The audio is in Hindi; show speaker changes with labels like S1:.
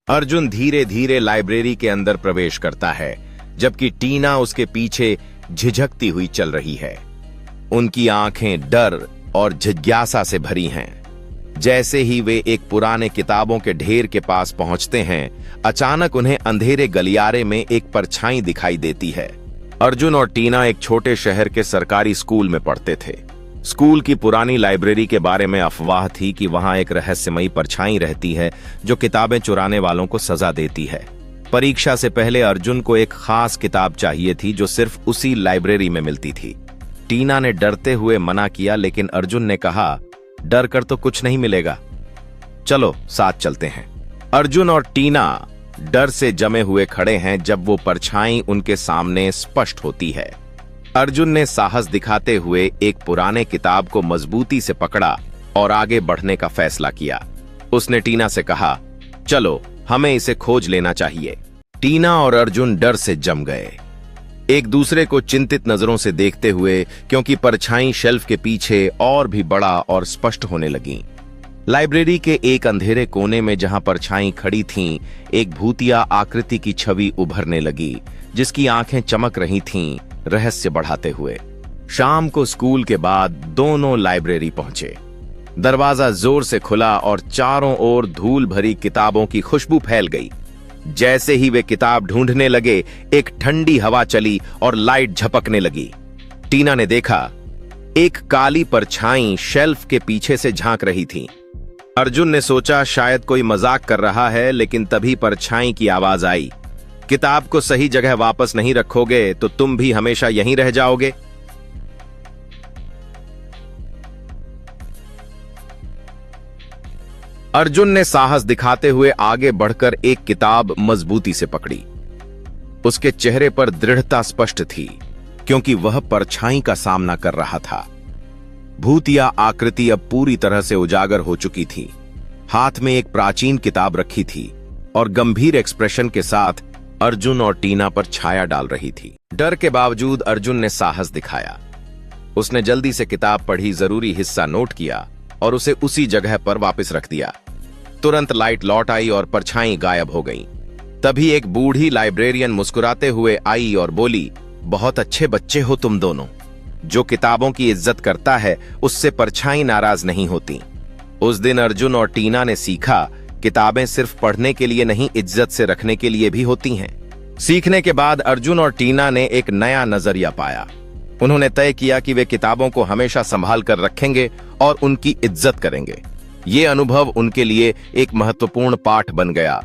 S1: अर्जुन धीरे धीरे लाइब्रेरी के अंदर प्रवेश करता है, जबकि टीना उसके पीछे झिझकती हुई चल रही है। उनकी आंखें डर और जिज्ञासा से भरी हैं। जैसे ही वे एक पुराने किताबों के ढेर के पास पहुंचते हैं, अचानक उन्हें अंधेरे गलियारे में एक परछाई दिखाई देती है। अर्जुन और टीना एक छोटे शहर के सरकारी स्कूल में पढ़ते थे। स्कूल की पुरानी लाइब्रेरी के बारे में अफवाह थी कि वहां एक रहस्यमयी परछाई रहती है जो किताबें चुराने वालों को सजा देती है। परीक्षा से पहले अर्जुन को एक खास किताब चाहिए थी जो सिर्फ उसी लाइब्रेरी में मिलती थी। टीना ने डरते हुए मना किया, लेकिन अर्जुन ने कहा, डर कर तो कुछ नहीं मिलेगा, चलो साथ चलते हैं। अर्जुन और टीना डर से जमे हुए खड़े हैं जब वो परछाई उनके सामने स्पष्ट होती है। अर्जुन ने साहस दिखाते हुए एक पुराने किताब को मजबूती से पकड़ा और आगे बढ़ने का फैसला किया। उसने टीना से कहा, चलो हमें इसे खोज लेना चाहिए। टीना और अर्जुन डर से जम गए, एक दूसरे को चिंतित नजरों से देखते हुए, क्योंकि परछाई शेल्फ के पीछे और भी बड़ा और स्पष्ट होने लगी। लाइब्रेरी के एक अंधेरे कोने में जहां परछाई खड़ी थीं, एक भूतिया आकृति की छवि उभरने लगी, जिसकी आंखें चमक रही थीं, रहस्य बढ़ाते हुए। शाम को स्कूल के बाद दोनों लाइब्रेरी पहुंचे। दरवाजा जोर से खुला और चारों ओर धूल भरी किताबों की खुशबू फैल गई। जैसे ही वे किताब ढूंढने लगे, एक ठंडी हवा चली और लाइट झपकने लगी। टीना ने देखा, एक काली परछाई शेल्फ के पीछे से झांक रही थी। अर्जुन ने सोचा शायद कोई मजाक कर रहा है, लेकिन तभी परछाई की आवाज आई, किताब को सही जगह वापस नहीं रखोगे तो तुम भी हमेशा यहीं रह जाओगे। अर्जुन ने साहस दिखाते हुए आगे बढ़कर एक किताब मजबूती से पकड़ी। उसके चेहरे पर दृढ़ता स्पष्ट थी, क्योंकि वह परछाई का सामना कर रहा था। भूतिया आकृति अब पूरी तरह से उजागर हो चुकी थी। हाथ में एक प्राचीन किताब रखी थी और गंभीर एक्सप्रेशन के साथ अर्जुन और टीना पर छाया डाल रही थी। डर के बावजूद अर्जुन ने साहस दिखाया। उसने जल्दी से किताब पढ़ी, जरूरी हिस्सा नोट किया और उसे उसी जगह पर वापस रख दिया। तुरंत लाइट लौट आई और परछाई गायब हो गई। तभी एक बूढ़ी लाइब्रेरियन मुस्कुराते हुए आई और बोली, बहुत अच्छे बच्चे हो तुम दोनों। जो किताबों की इज्जत करता है उससे परछाई नाराज नहीं होती। उस दिन अर्जुन और टीना ने सीखा, किताबें सिर्फ पढ़ने के लिए नहीं, इज्जत से रखने के लिए भी होती हैं। सीखने के बाद अर्जुन और टीना ने एक नया नजरिया पाया। उन्होंने तय किया कि वे किताबों को हमेशा संभाल कर रखेंगे और उनकी इज्जत करेंगे। ये अनुभव उनके लिए एक महत्वपूर्ण पाठ बन गया।